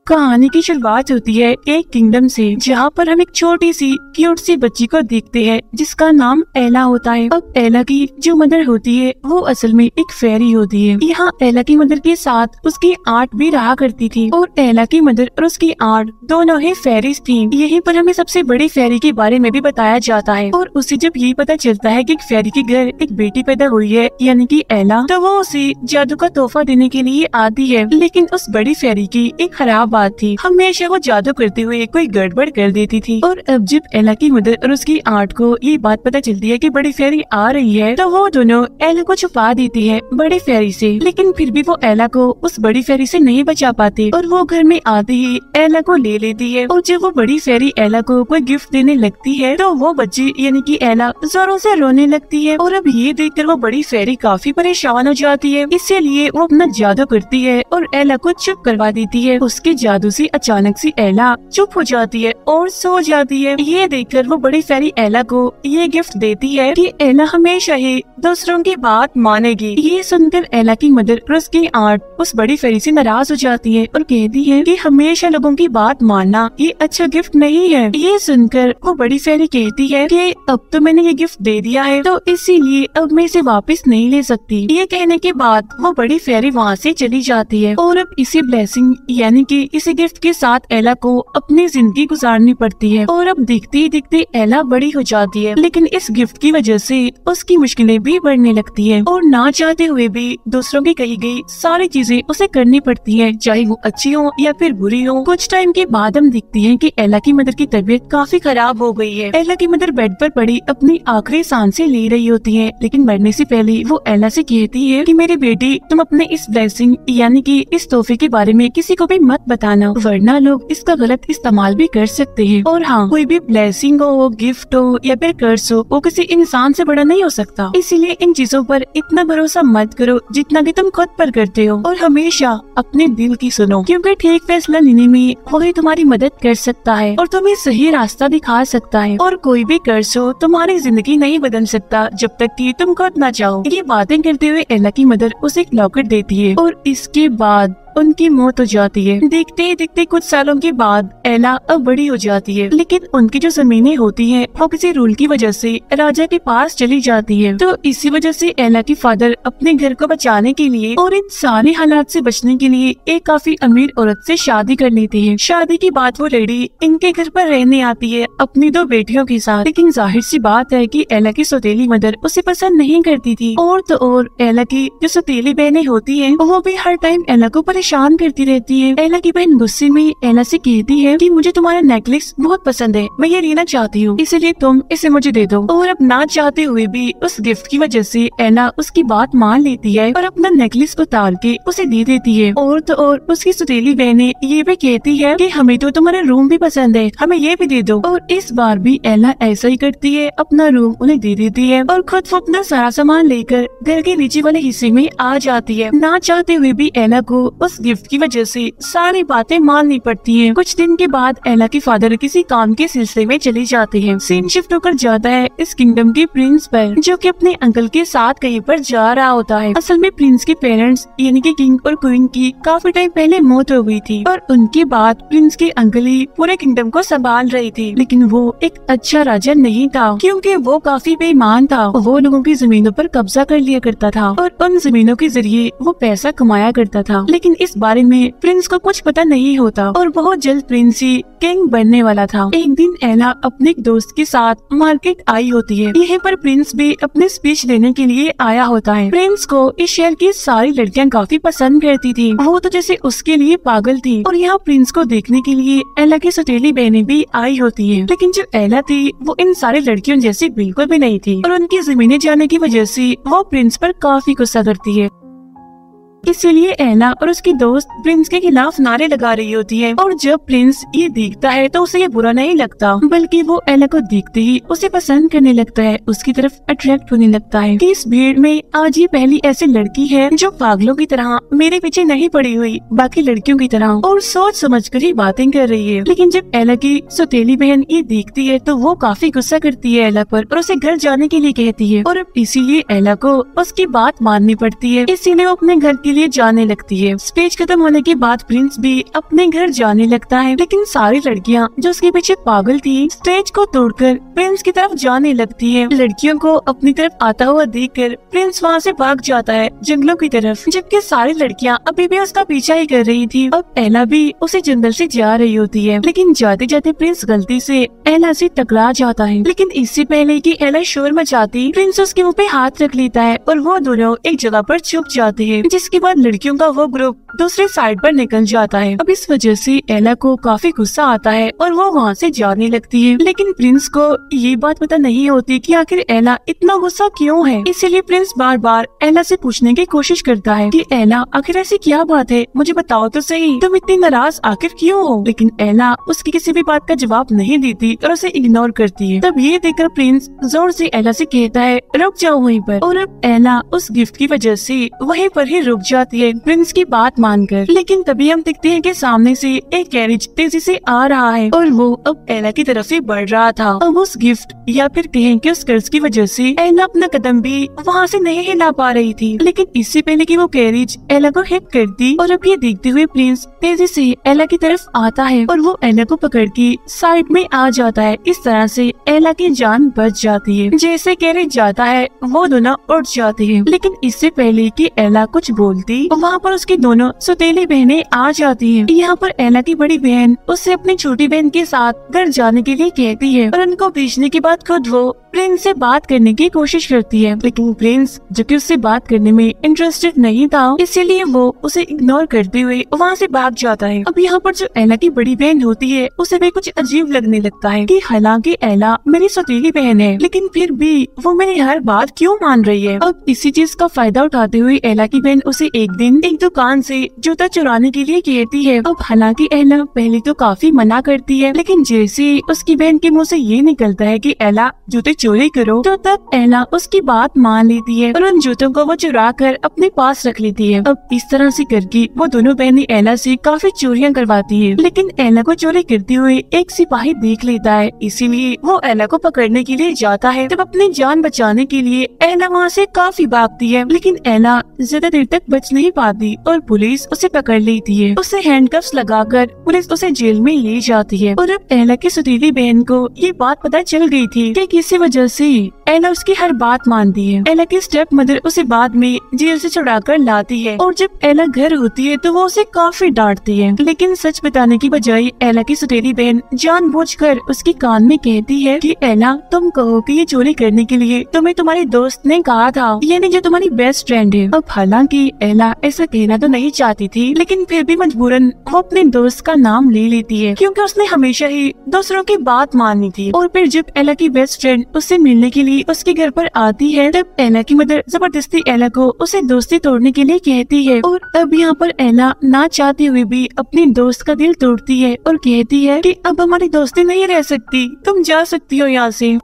कहानी की शुरुआत होती है एक किंगडम से, जहाँ पर हम एक छोटी सी क्यूट सी बच्ची को देखते हैं जिसका नाम एला होता है। अब एला की जो मदर होती है वो असल में एक फेरी होती है। यहाँ एला की मदर के साथ उसकी आंट भी रहा करती थी और एला की मदर और उसकी आंट दोनों ही फेरीज थी। यहीं पर हमें सबसे बड़ी फेरी के बारे में भी बताया जाता है और उसे जब ये पता चलता है कि एक फेरी के घर एक बेटी पैदा हुई है यानी कि एला, तो वो उसे जादू का तोहफा देने के लिए आती है। लेकिन उस बड़ी फेरी की एक खराब बात थी, हमेशा वो जादू करते हुए कोई गड़बड़ कर देती थी। और अब जब एला की मदर और उसकी आंट को ये बात पता चलती है कि बड़ी फेरी आ रही है, तो वो दोनों एला को छुपा देती है बड़ी फेरी से। लेकिन फिर भी वो एला को उस बड़ी फेरी से नहीं बचा पाते और वो घर में आते ही एला को ले लेती है। और जब वो बड़ी फेरी एला को कोई गिफ्ट देने लगती है तो वो बच्ची यानी कि एला जोरों से रोने लगती है। और अब ये देखकर वो बड़ी फेरी काफी परेशान हो जाती है, इसीलिए वो अपना जादू करती है और एला को चुप करवा देती है। उसके जादू से अचानक से एला चुप हो जाती है और सो जाती है। ये देखकर वो बड़ी फेरी एला को ये गिफ्ट देती है कि एला हमेशा ही दूसरों की बात मानेगी। ये सुनकर एला की मदर और उसकी आंट उस बड़ी फेरी से नाराज हो जाती है और कहती है कि हमेशा लोगों की बात मानना ये अच्छा गिफ्ट नहीं है। ये सुनकर वो बड़ी फेरी कहती है कि अब तो मैंने ये गिफ्ट दे दिया है तो इसीलिए अब मैं इसे वापस नहीं ले सकती। ये कहने के बाद वो बड़ी फेरी वहाँ से चली जाती है और अब इसी ब्लेसिंग यानी कि इसी गिफ्ट के साथ एला को अपनी जिंदगी गुजारनी पड़ती है। और अब दिखते ही दिखते एला बड़ी हो जाती है, लेकिन इस गिफ्ट की वजह से उसकी मुश्किलें भी बढ़ने लगती है और ना चाहते हुए भी दूसरों की कही गई सारी चीजें उसे करनी पड़ती है, चाहे वो अच्छी हो या फिर बुरी हो। कुछ टाइम के बाद हम दिखती है कि एला की मदर की तबीयत काफी खराब हो गई है। एला की मदर बेड पर पड़ी अपनी आखिरी सांसें ले रही होती है, लेकिन मरने से पहले वो एला से कहती है कि मेरी बेटी, तुम अपने इस ब्लेसिंग यानी कि इस तोहफे के बारे में किसी को भी मत बताना, वरना लोग इसका गलत इस्तेमाल भी कर सकते हैं। और हाँ, कोई भी ब्लेसिंग हो, गिफ्ट हो या फिर कर्ज हो, वो किसी इंसान से बड़ा नहीं हो सकता, इसीलिए इन चीजों पर इतना भरोसा मत करो जितना कि तुम खुद पर करते हो। और हमेशा अपने दिल की सुनो, क्योंकि ठीक फैसला लेने में वही तुम्हारी मदद कर सकता है और तुम्हें सही रास्ता दिखा सकता है। और कोई भी कर्ज हो तुम्हारी जिंदगी नहीं बदल सकता जब तक कि तुम खुद ना चाहो। ये बातें करते हुए एला की मदर उसे एक लॉकेट देती है और इसके बाद उनकी मौत हो जाती है। देखते ही देखते कुछ सालों के बाद एला अब बड़ी हो जाती है, लेकिन उनकी जो जमीनें होती हैं वो किसी रूल की वजह से राजा के पास चली जाती है। तो इसी वजह से एला की फादर अपने घर को बचाने के लिए और इन सारे हालात से बचने के लिए एक काफी अमीर औरत से शादी कर लेते हैं। शादी के बाद वो लड़की इनके घर पर रहने आती है अपनी दो बेटियों के साथ, लेकिन जाहिर सी बात है कि एला की सौतेली मदर उसे पसंद नहीं करती थी। और तो और एला की जो सौतेली बहनें होती है वो भी हर टाइम एला को परेशान करती रहती है। एला की बहन गुस्से में एला से कहती है कि मुझे तुम्हारा नेकलेस बहुत पसंद है, मैं ये लेना चाहती हूँ, इसलिए तुम इसे मुझे दे दो। और अब ना चाहते हुए भी उस गिफ्ट की वजह से एला उसकी बात मान लेती है और अपना नेकलेस उतार के उसे दे देती है। और तो और उसकी सौतेली बहनें ये भी कहती है कि हमें तो तुम्हारा रूम भी पसंद है, हमें ये भी दे दो। और इस बार भी एला ऐसा ही करती है, अपना रूम उन्हें दे देती है और खुद वो अपना सारा सामान लेकर घर के नीचे वाले हिस्से में आ जाती है। ना चाहते हुए भी एला को उस गिफ्ट की वजह से सारी बातें माननी पड़ती हैं। कुछ दिन के बाद एला के फादर किसी काम के सिलसिले में चले जाते हैं। सीन शिफ्ट होकर जाता है इस किंगडम के प्रिंस पर, जो कि अपने अंकल के साथ कहीं पर जा रहा होता है। असल में प्रिंस के पेरेंट्स यानी कि किंग और क्वीन की काफी टाइम पहले मौत हो गई थी और उनके बाद प्रिंस के अंकल ही पूरे किंगडम को संभाल रहे थे। लेकिन वो एक अच्छा राजा नहीं था, क्योंकि वो काफी बेईमान था। वो लोगों की जमीनों पर कब्जा कर लिया करता था और उन जमीनों के जरिए वो पैसा कमाया करता था। लेकिन इस बारे में प्रिंस को कुछ पता नहीं होता और बहुत जल्द प्रिंस ही किंग बनने वाला था। एक दिन एला अपने एक दोस्त के साथ मार्केट आई होती है। यहीं पर प्रिंस भी अपनी स्पीच देने के लिए आया होता है। प्रिंस को इस शहर की सारी लड़कियां काफी पसंद करती थी, वो तो जैसे उसके लिए पागल थी। और यहाँ प्रिंस को देखने के लिए एला की सौतेली बहनें भी आई होती है। लेकिन जो एला थी वो इन सारी लड़कियों जैसी बिल्कुल भी नहीं थी और उनकी जमीनें जाने की वजह से वो प्रिंस पर काफी गुस्सा करती है। इसीलिए एला और उसकी दोस्त प्रिंस के खिलाफ नारे लगा रही होती है। और जब प्रिंस ये देखता है तो उसे ये बुरा नहीं लगता, बल्कि वो एला को देखते ही उसे पसंद करने लगता है, उसकी तरफ अट्रैक्ट होने लगता है कि इस भीड़ में आज ये पहली ऐसी लड़की है जो पागलों की तरह मेरे पीछे नहीं पड़ी हुई बाकी लड़कियों की तरह और सोच समझ कर ही बातें कर रही है। लेकिन जब एला की सौतेली बहन ये देखती है तो वो काफी गुस्सा करती है एला पर और उसे घर जाने के लिए कहती है। और अब इसीलिए एला को उसकी बात माननी पड़ती है, इसीलिए वो अपने घर के लिए जाने लगती है। स्पीच खत्म होने के बाद प्रिंस भी अपने घर जाने लगता है, लेकिन सारी लड़कियां जो उसके पीछे पागल थी स्टेज को तोड़कर प्रिंस की तरफ जाने लगती है। लड़कियों को अपनी तरफ आता हुआ देखकर प्रिंस वहाँ से भाग जाता है जंगलों की तरफ, जबकि सारी लड़कियां अभी भी उसका पीछा ही कर रही थी। अब एला भी उसे जंगल से जा रही होती है, लेकिन जाते जाते प्रिंस गलती से एला से टकरा जाता है। लेकिन इससे पहले कि एला शोर मचाती, प्रिंस उसके मुंह पे हाथ रख लेता है और वो दोनों एक जगह पर छुप जाते हैं, जिसके बाद लड़कियों का वो ग्रुप दूसरे साइड पर निकल जाता है। अब इस वजह से एला को काफी गुस्सा आता है और वो वहाँ से जाने लगती है, लेकिन प्रिंस को ये बात पता नहीं होती कि आखिर एला इतना गुस्सा क्यों है। इसीलिए प्रिंस बार बार एला से पूछने की कोशिश करता है कि एला आखिर ऐसी क्या बात है, मुझे बताओ तो सही, तुम इतनी नाराज आखिर क्यों हो। लेकिन एला उसकी किसी भी बात का जवाब नहीं देती और उसे इग्नोर करती है। तब ये देखकर प्रिंस जोर से एला से कहता है रुक जाओ वहीं पर, और अब एला उस गिफ्ट की वजह से वहीं पर ही रुक जाती है प्रिंस की बात मानकर। लेकिन तभी हम देखते हैं कि सामने से एक कैरेज तेजी से आ रहा है और वो अब एला की तरफ से बढ़ रहा था। अब उस गिफ्ट या फिर कहें कि उस कर्ज की वजह से एला अपना कदम भी वहाँ से नहीं हिला पा रही थी। लेकिन इससे पहले कि वो कैरेज एला को हिट करती, और अब ये देखते हुए प्रिंस तेजी से एला की तरफ आता है और वो एला को पकड़ के साइड में आ जाता है। इस तरह से एला की जान बच जाती है। जैसे कैरेज जाता है वो दोनों उठ जाते हैं, लेकिन इससे पहले कि एला कुछ बोलती वहाँ पर उसकी दोनों सौतेली बहनें आ जाती हैं। यहाँ पर एला की बड़ी बहन उससे अपनी छोटी बहन के साथ घर जाने के लिए कहती है और उनको भेजने के बाद खुद वो प्रिंस से बात करने की कोशिश करती है, लेकिन प्रिंस जो कि उससे बात करने में इंटरेस्टेड नहीं था, इसीलिए वो उसे इग्नोर करते हुए वहाँ से भाग जाता है। अब यहाँ पर जो एला की बड़ी बहन होती है उसे भी कुछ अजीब लगने लगता है कि हालांकि एला मेरी सौतेली बहन है, लेकिन फिर भी वो मेरी हर बात क्यों मान रही है। अब इसी चीज का फायदा उठाते हुए एला की बहन उसे एक दिन एक दुकान से जूता चुराने के लिए कहती है। अब हालांकि एला पहले तो काफी मना करती है, लेकिन जैसे उसकी बहन के मुँह से ये निकलता है कि एला जूते चोरी करो, तो तब एला उसकी बात मान लेती है और उन जूतों को वो चुरा कर अपने पास रख लेती है। अब इस तरह से करके वो दोनों बहनें एला से काफी चोरियां करवाती है, लेकिन एला को चोरी करते हुए एक सिपाही देख लेता है, इसीलिए वो एला को पकड़ने के लिए जाता है। तब अपनी जान बचाने के लिए एला वहाँ से काफी भागती है, लेकिन एला ज्यादा देर तक बच नहीं पाती और पुलिस उसे पकड़ लेती है। उसे हैंडकफ्स लगाकर पुलिस उसे जेल में ले जाती है। और अब एला की सौतेली बहन को ये बात पता चल गई थी कि किसी वजह से एला उसकी हर बात मानती है। एला की स्टेप मदर उसे बाद में जेल से छुड़ाकर लाती है और जब एला घर होती है तो वो उसे काफी डांटती है, लेकिन सच बताने की बजाय एला की सौतेली बहन जानबूझकर उसके कान में कहती है कि एला तुम कहो कि ये चोरी करने के लिए तुम्हें तुम्हारे दोस्त ने कहा था, यानी जो तुम्हारी बेस्ट फ्रेंड है। अब हालांकि एला ऐसा कहना तो नहीं चाहती थी, लेकिन फिर भी मजबूरन वो अपने दोस्त का नाम ले लेती है, क्योंकि उसने हमेशा ही दूसरों की बात मानी थी। और फिर जब एला की बेस्ट फ्रेंड उससे मिलने के लिए उसके घर पर आती है, तब एला की मदर जबरदस्ती एला को उसे दोस्ती तोड़ने के लिए कहती है। और अब यहाँ पर एला ना चाहते हुए भी अपनी दोस्त का दिल तोड़ती है और कहती है कि अब हमारी दोस्ती नहीं रह सकती, तुम जा सकती हो यहाँ से।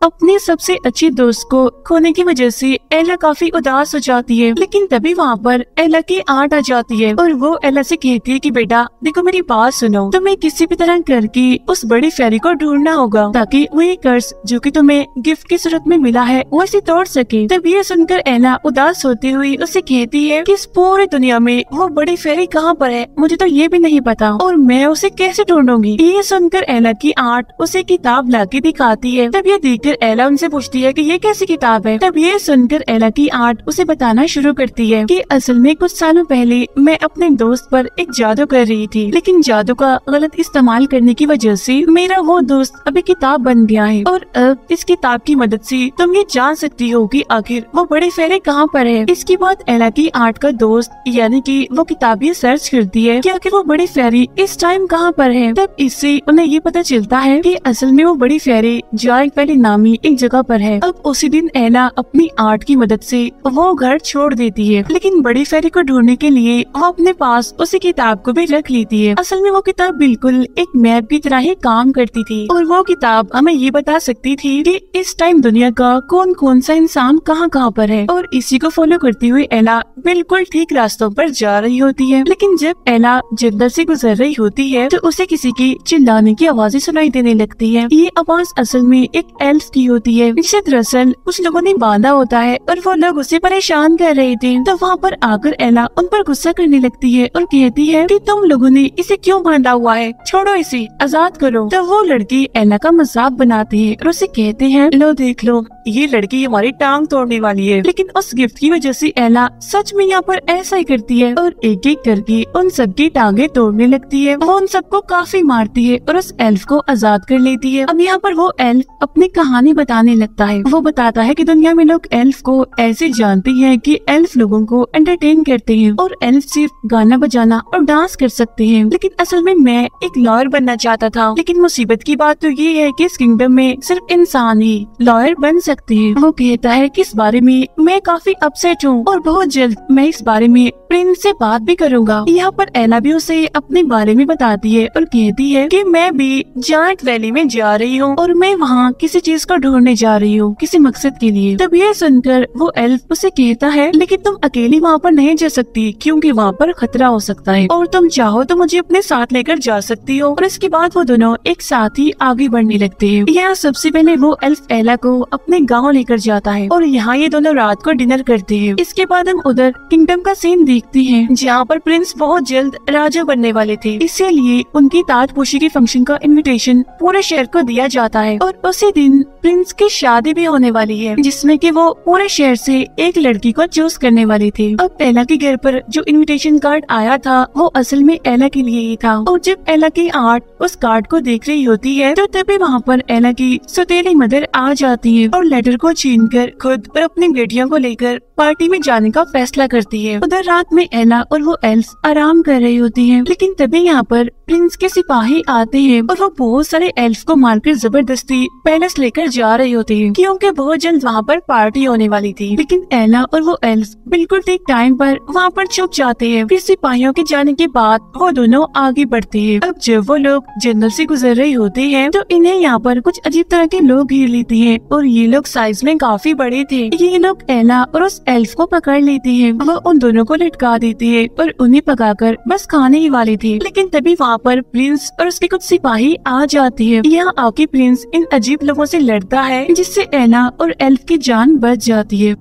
अपने सबसे अच्छी दोस्त को खोने की वजह से एला काफी उदास हो जाती है, लेकिन तभी वहाँ पर एला की आंट आ जाती है और वो एला से कहती है कि बेटा देखो मेरी बात सुनो, तुम्हें किसी भी तरह करके उस बड़ी फेरी को ढूंढना होगा ताकि वो ये कर्ज जो कि तुम्हें गिफ्ट की सूरत में मिला है वो इसे तोड़ सके। तब ये सुनकर एला उदास होते हुए उसे कहती है कि इस पूरी दुनिया में वो बड़ी फेरी कहाँ पर है, मुझे तो ये भी नहीं पता और मैं उसे कैसे ढूंढूंगी। ये सुनकर एला की आंट उसे किताब लाके दिखाती है। तब ये देखकर एला उनसे पूछती है कि ये कैसी किताब है। तब ये सुनकर एला की आंट उसे बताना शुरू करती है कि असल में कुछ सालों पहले मैं अपने दोस्त पर एक जादू कर रही थी, लेकिन जादू का गलत इस्तेमाल करने की वजह से मेरा वो दोस्त अभी किताब बन गया है और अब इस किताब की मदद से तुम ये जान सकती हो कि आखिर वो बड़ी फेरी कहाँ पर है। इसके बाद एला की आंट का दोस्त यानी कि वो किताब ये सर्च करती है कि आखिर वो बड़ी फेरी इस टाइम कहाँ पर है। तब इससे उन्हें ये पता चलता है कि असल में वो बड़ी फेरी जाइक वैली नामी एक जगह पर है। अब उसी दिन एला अपनी आर्ट की मदद से वो घर छोड़ देती है, लेकिन बड़ी फेरी को ढूंढने के लिए वो अपने पास उसी किताब को भी रख लेती है। असल में वो किताब बिल्कुल एक मैप की तरह ही काम करती थी और वो किताब हमें ये बता सकती थी कि इस टाइम दुनिया का कौन कौन सा इंसान कहाँ कहाँ पर है। और इसी को फॉलो करते हुए एला बिल्कुल ठीक रास्तों पर जा रही होती है, लेकिन जब एला जंगल से गुजर रही होती है तो उसे किसी की चिल्लाने की आवाजें सुनाई देने लगती है। ये आवाज असल में एक एल्फ की होती है, जिसे दरअसल कुछ लोगों ने बांधा होता है और वो लोग उसे परेशान कर रहे थे। तो वहाँ पर आकर एला उन पर गुस्सा करने लगती है और कहती है कि तुम लोगों ने इसे क्यों बांधा हुआ है, छोड़ो इसे, आजाद करो। तो वो लड़की एला का मजाक बनाते हैं और उसे कहते हैं, लो देख लो, ये लड़की हमारी टांग तोड़ने वाली है। लेकिन उस गिफ्ट की वजह से एला सच में यहाँ पर ऐसा ही करती है और एक एक करके उन सबकी टांगे तोड़ने लगती है। वो उन सबको काफी मारती है और उस एल्फ को आजाद कर लेती है। अब यहाँ पर वो एल्फ अपनी कहानी बताने लगता है। वो बताता है कि दुनिया में लोग एल्फ को ऐसे जानते हैं कि एल्फ लोगों को एंटरटेन करते हैं और एल्फ सिर्फ गाना बजाना और डांस कर सकते हैं। लेकिन असल में मैं एक लॉयर बनना चाहता था, लेकिन मुसीबत की बात तो ये है कि इस किंगडम में सिर्फ इंसान ही लॉयर बन सकते हैं। वो कहता है कि इस बारे में मैं काफी अपसेट हूँ और बहुत जल्द मैं इस बारे में प्रिंस से बात भी करूंगा। यहाँ पर एला भी उसे अपने बारे में बताती है और कहती है कि मैं भी जायंट वैली में जा रही हूँ और मैं वहाँ किसी चीज को ढूंढने जा रही हूँ, किसी मकसद के लिए। तब ये सुनकर वो एल्फ उसे कहता है, लेकिन तुम अकेली वहाँ पर नहीं जा सकती क्योंकि वहाँ पर खतरा हो सकता है और तुम चाहो तो मुझे अपने साथ लेकर जा सकती हो। और इसके बाद वो दोनों एक साथ ही आगे बढ़ने लगते हैं। यहाँ सबसे पहले वो एल्फ एला को अपने गाँव लेकर जाता है और यहाँ ये दोनों रात को डिनर करते हैं। इसके बाद हम उधर किंगडम का सीन देखते हैं जहाँ पर प्रिंस बहुत जल्द राजा बनने वाले थे, इसीलिए उनकी ताजपोशी के फंक्शन का इनविटेशन पूरे शहर को दिया जाता है और उसी दिन प्रिंस की शादी भी होने वाली है, जिसमें कि वो पूरे शहर से एक लड़की को चूज करने वाले थे। अब एला के घर पर जो इनविटेशन कार्ड आया था वो असल में एला के लिए ही था और जब एला की आर्ट उस कार्ड को देख रही होती है तो तभी वहाँ पर एला की सौतेली मदर आ जाती है और लेटर को छीनकर खुद और अपनी बेटियों को लेकर पार्टी में जाने का फैसला करती है। उधर रात में एला और वो एल्फ आराम कर रही होती हैं, लेकिन तभी यहाँ पर प्रिंस के सिपाही आते हैं और वो बहुत सारे एल्फ को मारकर जबरदस्ती पैलेस लेकर जा रहे होते हैं क्योंकि बहुत जल्द वहाँ पर पार्टी होने वाली थी। लेकिन एला और वो एल्फ बिल्कुल ठीक टाइम पर वहाँ पर छुप जाते हैं। फिर सिपाहियों के जाने के बाद वो दोनों आगे बढ़ते हैं। अब जब वो लोग जंगल से गुजर रहे होते हैं तो इन्हें यहाँ पर कुछ अजीब तरह के लोग घेर लेते हैं और ये लोग साइज में काफी बड़े थे। ये लोग एला और उस एल्फ को पकड़ लेते हैं। वो उन दोनों को लटका देते हैं और उन्हें पकाकर बस खाने ही वाले थे। लेकिन तभी वहाँ पर प्रिंस और उसके कुछ सिपाही आ जाते हैं। यहाँ आके प्रिंस इन अजीब लोगों से लड़ता है जिससे एला और एल्फ की जान बच जाती है।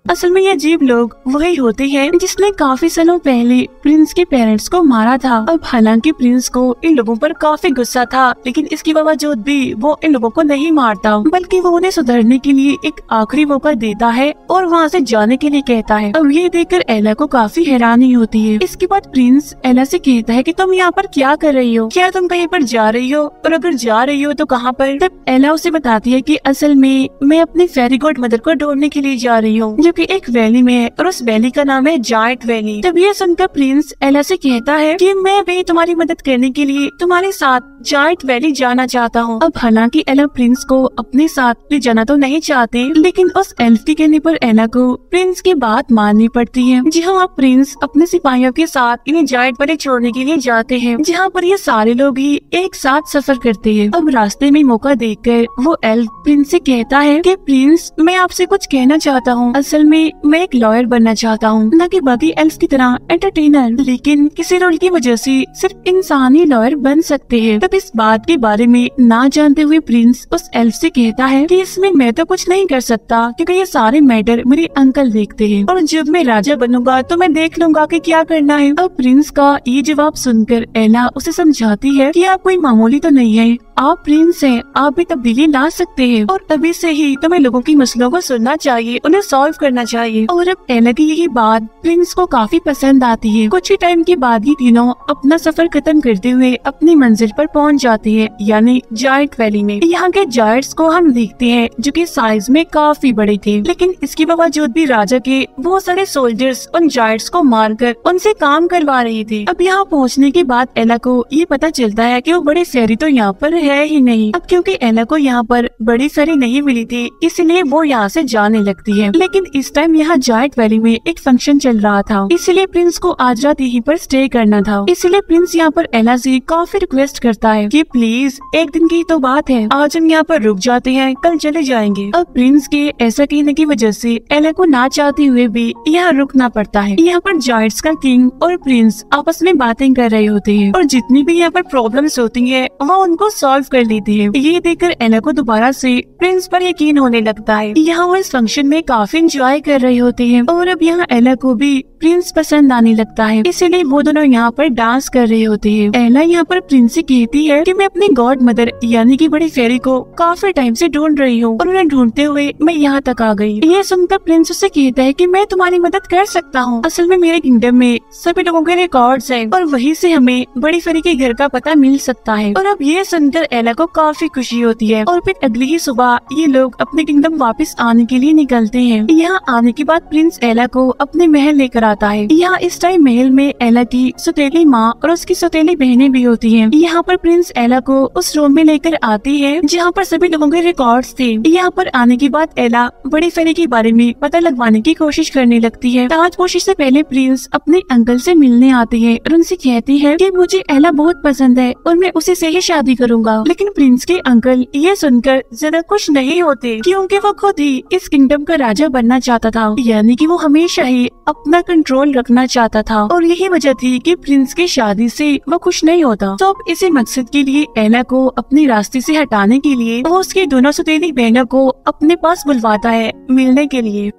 असल में ये अजीब लोग वही होते हैं जिसने काफी सालों पहले प्रिंस के पेरेंट्स को मारा था। अब हालांकि प्रिंस को इन लोगों पर काफी गुस्सा था, लेकिन इसके बावजूद भी वो इन लोगों को नहीं मारता, बल्कि वो उन्हें सुधरने के लिए एक आखिरी मौका देता है और वहाँ से जाने के लिए कहता है। अब ये देखकर एला को काफी हैरानी होती है। इसके बाद प्रिंस एला से कहता है कि तुम यहाँ पर क्या कर रही हो, क्या तुम कहीं पर जा रही हो, और अगर जा रही हो तो कहाँ पर। तब एला उसे बताती है कि असल में मैं अपनी फेरी गॉड मदर को ढूंढने के लिए जा रही हूँ, कि एक वैली में है और उस वैली का नाम है जायंट वैली। तब ये सुनकर प्रिंस एला से कहता है कि मैं भी तुम्हारी मदद करने के लिए तुम्हारे साथ जायंट वैली जाना चाहता हूँ। अब हालांकि एला प्रिंस को अपने साथ ले जाना तो नहीं चाहते, लेकिन उस एल्फ के कहने पर एला को प्रिंस की बात माननी पड़ती है। जी हाँ, प्रिंस अपने सिपाहियों के साथ इन्हें जायंट वैली छोड़ने के लिए जाते हैं, जहाँ पर ये सारे लोग ही एक साथ सफर करते हैं। अब रास्ते में मौका देखकर वो एल्फ प्रिंस से कहता है कि प्रिंस, मैं आपसे कुछ कहना चाहता हूँ। असल में मैं एक लॉयर बनना चाहता हूँ, न कि बाकी एल्फ की तरह एंटरटेनर, लेकिन किसी रोल की वजह से सिर्फ इंसान ही लॉयर बन सकते हैं। तब इस बात के बारे में ना जानते हुए प्रिंस उस एल्फ से कहता है कि इसमें मैं तो कुछ नहीं कर सकता क्योंकि ये सारे मैटर मेरे अंकल देखते हैं और जब मैं राजा बनूंगा तो मैं देख लूंगा कि क्या करना है। अब प्रिंस का ये जवाब सुनकर एला उसे समझाती है कि आप कोई मामूली तो नहीं है, आप प्रिंस हैं, आप भी तब्दीली ला सकते हैं और अभी से ही तुम्हें लोगों की मसलों को सुनना चाहिए, उन्हें सॉल्व करना चाहिए। और अब एला की यही बात प्रिंस को काफी पसंद आती है। कुछ ही टाइम के बाद ही तीनों अपना सफर खत्म करते हुए अपनी मंजिल पर पहुंच जाते हैं, यानी जायंट वैली में। यहाँ के जायंट्स को हम देखते हैं जो कि साइज में काफी बड़े थे, लेकिन इसके बावजूद भी राजा के बहुत सारे सोल्जर्स उन जायंट्स को मारकर उनसे काम करवा रहे थे। अब यहाँ पहुँचने के बाद एला को ये पता चलता है कि वो बड़े फेरी तो यहाँ पर है ही नहीं। अब क्योंकि एला को यहाँ पर बड़ी फेरी नहीं मिली थी, इसलिए वो यहाँ से जाने लगती है। लेकिन इस टाइम यहाँ जायंट वैली में एक फंक्शन चल रहा था, इसलिए प्रिंस को आज रात यहीं पर स्टे करना था। इसलिए प्रिंस यहाँ पर एला से काफी रिक्वेस्ट करता है कि प्लीज एक दिन की तो बात है, आज हम यहाँ पर रुक जाते हैं, कल चले जाएंगे। अब प्रिंस के ऐसा कहने की वजह से एला को ना चाहते हुए भी यहाँ रुकना पड़ता है। यहाँ पर जायंट्स का किंग और प्रिंस आपस में बातें कर रहे होते हैं और जितनी भी यहाँ पर प्रॉब्लम्स होती है वो उनको सॉल्व सॉल्व कर लेती है। ये देखकर एला को दोबारा से प्रिंस पर यकीन होने लगता है। यहाँ वो इस फंक्शन में काफी एंजॉय कर रहे होते हैं और अब यहाँ एला को भी प्रिंस पसंद आने लगता है, इसीलिए वो दोनों यहाँ पर डांस कर रहे होते हैं। एला यहाँ पर प्रिंस से कहती है कि मैं अपनी गॉड मदर यानी कि बड़ी फेरी को काफी टाइम से ढूंढ रही हूँ और उन्हें ढूंढते हुए मैं यहाँ तक आ गई। ये सुनकर प्रिंस उससे कहता है कि मैं तुम्हारी मदद कर सकता हूँ। असल में मेरे किंगडम में सभी लोगों के रिकॉर्ड्स हैं और वहीं से हमें बड़ी फेरी के घर का पता मिल सकता है। और अब ये सुनकर एला को काफी खुशी होती है और फिर अगली ही सुबह ये लोग अपने किंगडम वापस आने के लिए निकलते हैं। यहाँ आने के बाद प्रिंस एला को अपने महल लेकर आता है। यहाँ इस टाइम महल में एला की सौतेली माँ और उसकी सौतेली बहनें भी होती हैं। यहाँ पर प्रिंस एला को उस रूम में लेकर आती है जहाँ पर सभी लोगों के रिकॉर्ड्स थे। यहाँ पर आने के बाद एला बड़ी फेरी के बारे में पता लगवाने की कोशिश करने लगती है। ताजपोशी से पहले प्रिंस अपने अंकल से मिलने आती है और उनसे कहती है कि मुझे एला बहुत पसंद है और मैं उसी से ही शादी करूंगा। लेकिन प्रिंस के अंकल ये सुनकर ज्यादा खुश नहीं होते क्योंकि वो खुद ही इस किंगडम का राजा बनना चाहता था, यानी कि वो हमेशा ही अपना कंट्रोल रखना चाहता था और यही वजह थी कि प्रिंस की शादी से वो खुश नहीं होता। तो अब इसी मकसद के लिए एला को अपने रास्ते से हटाने के लिए वो उसकी दोनों सौतेली बहनों को अपने पास बुलवाता है मिलने के लिए।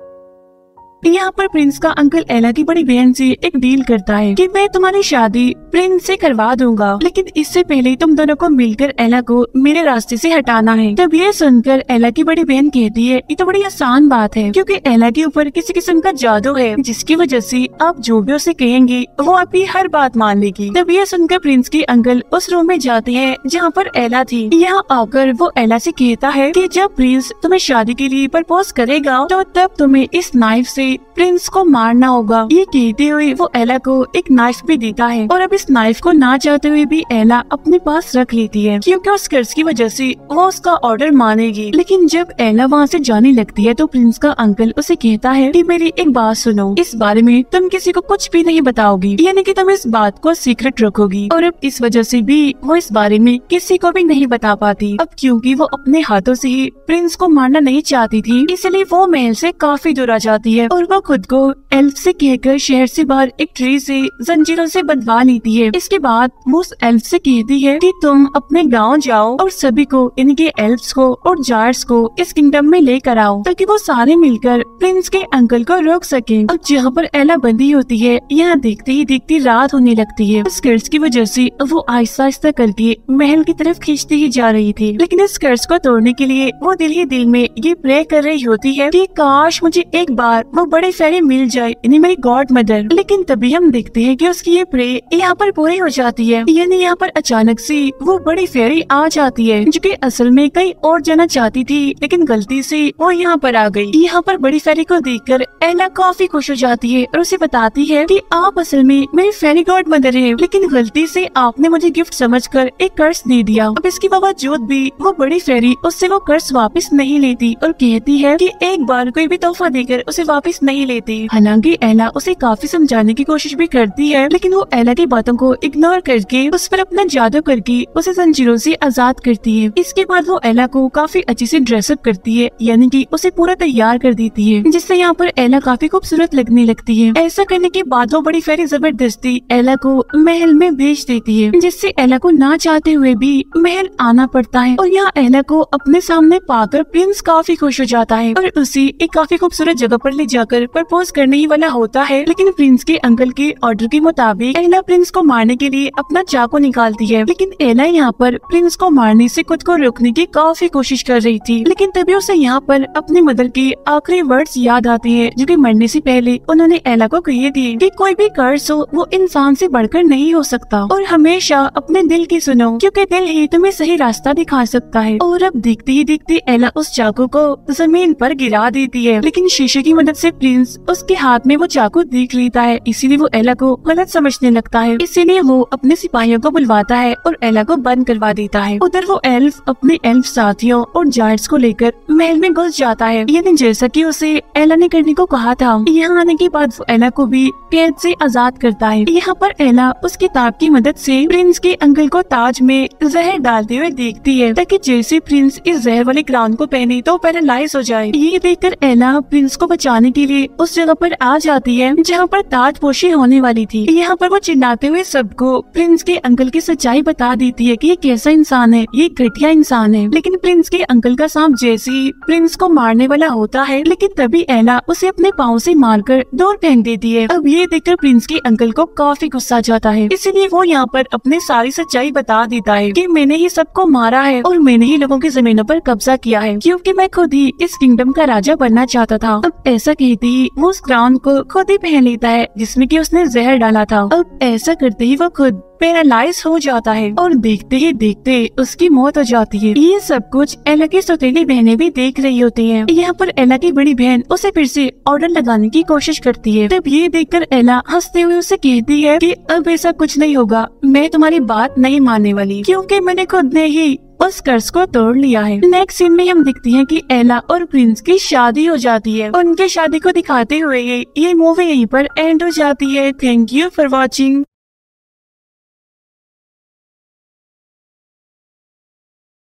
यहाँ पर प्रिंस का अंकल एला की बड़ी बहन से एक डील करता है कि मैं तुम्हारी शादी प्रिंस से करवा दूंगा, लेकिन इससे पहले तुम दोनों को मिलकर एला को मेरे रास्ते से हटाना है। तब ये सुनकर एला की बड़ी बहन कहती है ये तो बड़ी आसान बात है क्योंकि एला के ऊपर किसी किस्म का जादू है जिसकी वजह से आप जो भी उसे कहेंगे वो आपकी हर बात मान लेगी। तब ये सुनकर प्रिंस के अंकल उस रूम में जाते हैं जहाँ पर एला थी। यहाँ आकर वो एला से कहता है कि जब प्रिंस तुम्हें शादी के लिए प्रपोज करेगा तो तब तुम्हें इस नाइफ से प्रिंस को मारना होगा। ये कहते हुए वो एला को एक नाइफ भी देता है और अब इस नाइफ को ना चाहते हुए भी एला अपने पास रख लेती है क्योंकि उस कर्ज की वजह से वो उसका ऑर्डर मानेगी। लेकिन जब एला वहाँ से जाने लगती है तो प्रिंस का अंकल उसे कहता है कि मेरी एक बात सुनो, इस बारे में तुम किसी को कुछ भी नहीं बताओगी, यानी कि तुम इस बात को सीक्रेट रखोगी। और अब इस वजह से भी वो इस बारे में किसी को भी नहीं बता पाती। अब क्योंकि वो अपने हाथों से ही प्रिंस को मारना नहीं चाहती थी, इसलिए वो महल से काफी दूर आ जाती है और वो खुद को एल्फ से कहकर शहर से बाहर एक ट्री से जंजीरों से बंधवा लेती है। इसके बाद वो उस एल्फ से कहती है कि तुम अपने गांव जाओ और सभी को, इनके एल्फ्स को और जार्स को इस किंगडम में लेकर आओ ताकि वो सारे मिलकर प्रिंस के अंकल को रोक सके। अब जहाँ पर एला बंदी होती है यहाँ देखते ही देखती रात होने लगती है। इस कर्ज की वजह से वो आहिस्ता आहिस्ता करके महल की तरफ खींचती ही जा रही थी, लेकिन इस कर्ज को तोड़ने के लिए वो दिल ही दिल में ये प्रे कर रही होती है कि काश मुझे एक बार वो बड़ी फेरी मिल जाए, यानी मेरी गॉड मदर। लेकिन तभी हम देखते हैं कि उसकी ये प्रे यहाँ पर पूरी हो जाती है, यानी यहाँ पर अचानक से वो बड़ी फेरी आ जाती है जो कि असल में कहीं और जाना चाहती थी लेकिन गलती से वो यहाँ पर आ गई। यहाँ पर बड़ी फेरी को देखकर एला काफी खुश हो जाती है और उसे बताती है कि आप असल में मेरी फेरी गॉड मदर है, लेकिन गलती से आपने मुझे गिफ्ट समझकर एक कर्ज दे दिया। अब इसके बावजूद भी वो बड़ी फेरी उससे वो कर्ज वापस नहीं लेती और कहती है कि एक बार कोई भी तोहफा देकर उसे वापस नहीं लेती। हालांकि एला उसे काफी समझाने की कोशिश भी करती है, लेकिन वो एला की बातों को इग्नोर करके उस पर अपना जादू करके उसे जंजीरों से आजाद करती है। इसके बाद वो एला को काफी अच्छे से ड्रेसअप करती है, यानी कि उसे पूरा तैयार कर देती है, जिससे यहाँ पर एला काफी खूबसूरत लगने लगती है। ऐसा करने के बाद वो बड़ी फेरी जबरदस्ती एला को महल में भेज देती है, जिससे एला को ना चाहते हुए भी महल आना पड़ता है। और यहाँ एला को अपने सामने पाकर प्रिंस काफी खुश हो जाता है और उसे एक काफी खूबसूरत जगह पर ले जाकर प्रपोज करने ही वाला होता है। लेकिन प्रिंस के अंकल के ऑर्डर के मुताबिक एला प्रिंस को मारने के लिए अपना चाकू निकालती है, लेकिन एला यहाँ पर प्रिंस को मारने से खुद को रोकने की काफी कोशिश कर रही थी। लेकिन तभी उसे यहाँ पर अपनी मदर के आखिरी वर्ड्स याद आते हैं जो कि मरने से पहले उन्होंने एला को कहे थे कि कोई भी कर्ज हो वो इंसान से बढ़कर नहीं हो सकता और हमेशा अपने दिल की सुनो क्योंकि दिल ही तुम्हें सही रास्ता दिखा सकता है। और अब देखते ही देखते एला उस चाकू को जमीन पर गिरा देती है, लेकिन शीशे की मदद से प्रिंस उसके हाथ में वो चाकू देख लेता है, इसीलिए वो एला को गलत समझने लगता है। इसीलिए वो अपने सिपाहियों को बुलवाता है और एला को बंद करवा देता है। उधर वो एल्फ अपने एल्फ साथियों और जार्ट्स को लेकर महल में घुस जाता है, यानी जैसा कि उसे एला ने करने को कहा था। यहाँ आने के बाद वो एला को भी कैद से आजाद करता है। यहाँ पर एला उस किताब की मदद से प्रिंस के अंकल को ताज में जहर डालते हुए देखती है ताकि जैसे प्रिंस इस जहर वाली क्राउन को पहने तो पैरालाइज हो जाए। ये देखकर एला प्रिंस को बचाने के इसीलिए उस जगह पर आ जाती है जहाँ पर ताजपोशी होने वाली थी। यहाँ पर वो चिल्लाते हुए सबको प्रिंस के अंकल की सच्चाई बता देती है कि ये कैसा इंसान है, ये घटिया इंसान है। लेकिन प्रिंस के अंकल का सांप जैसे ही प्रिंस को मारने वाला होता है, लेकिन तभी एला उसे अपने पाँव से मारकर दूर फेंक देती है। अब ये देखकर प्रिंस के अंकल को काफी गुस्सा जाता है, इसीलिए वो यहाँ पर अपनी सारी सच्चाई बता देता है कि मैंने ही सबको मारा है और मैंने ही लोगों की जमीनों पर कब्जा किया है, क्योंकि मैं खुद ही इस किंगडम का राजा बनना चाहता था। अब ऐसा कहते ही वो उस क्राउन को खुद ही पहन लेता है जिसमें कि उसने जहर डाला था। अब ऐसा करते ही वो खुद पैरालाइज हो जाता है और देखते ही देखते उसकी मौत हो जाती है। ये सब कुछ एला की सौतेली बहनें भी देख रही होती हैं। यहाँ पर एला की बड़ी बहन उसे फिर से ऑर्डर लगाने की कोशिश करती है। तब ये देखकर एला हंसते हुए उसे कहती है कि अब ऐसा कुछ नहीं होगा, मैं तुम्हारी बात नहीं मानने वाली, क्योंकि मैंने खुद ने ही उस कर्ज को तोड़ लिया है। नेक्स्ट सीन में हम देखते हैं कि एला और प्रिंस की शादी हो जाती है। उनके शादी को दिखाते हुए ये मूवी यहीं पर एंड हो जाती है। Thank you for watching.